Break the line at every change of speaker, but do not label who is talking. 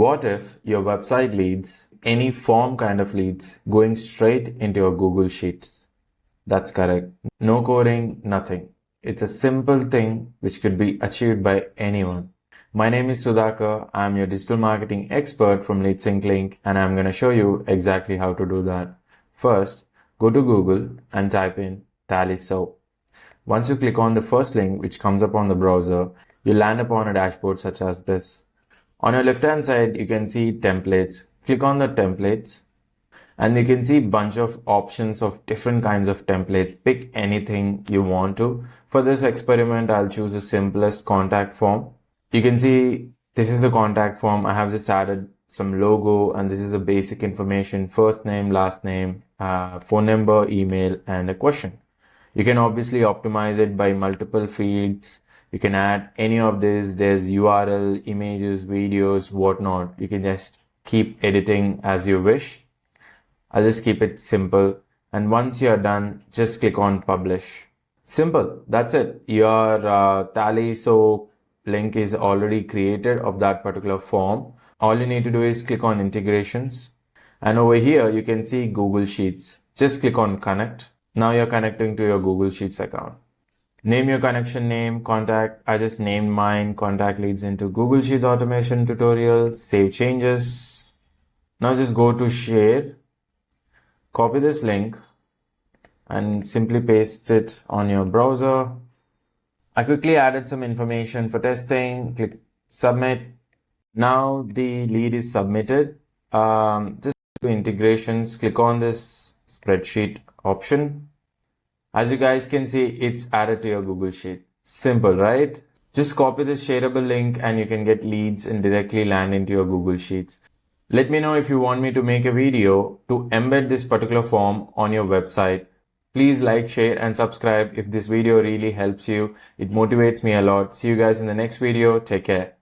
What if your website leads, any form kind of leads, going straight into your Google Sheets? That's correct. No coding, nothing. It's a simple thing which could be achieved by anyone. My name is Sudhakar. I'm your digital marketing expert from LeadSynclink, and I'm going to show you exactly how to do that. First, go to Google and type in Tally Soap. Once you click on the first link which comes up on the browser, you land upon a dashboard such as this. On your left hand side, you can see templates. Click on the templates and you can see a bunch of options of different kinds of template. Pick anything you want to. For this experiment, I'll choose the simplest contact form. You can see this is the contact form. I have just added some logo and this is the basic information: first name, last name, phone number, email, and a question. You can obviously optimize it by multiple fields. You can add any of this. There's URL, images, videos, whatnot. You can just keep editing as you wish. I'll just keep it simple. And once you're done, just click on publish. Simple. That's it. Your Tally Soap link is already created of that particular form. All you need to do is click on integrations. And over here, you can see Google Sheets. Just click on connect. Now you're connecting to your Google Sheets account. Name your connection name, contact. I just named mine. Contact leads into Google Sheets automation tutorial. Save changes. Now just go to share. Copy this link and simply paste it on your browser. I quickly added some information for testing. Click submit. Now the lead is submitted. Just to integrations, click on this spreadsheet option. As you guys can see, it's added to your Google Sheet. Simple, right? Just copy this shareable link and you can get leads and directly land into your Google Sheets. Let me know if you want me to make a video to embed this particular form on your website. Please like, share, and subscribe if this video really helps you. It motivates me a lot. See you guys in the next video. Take care.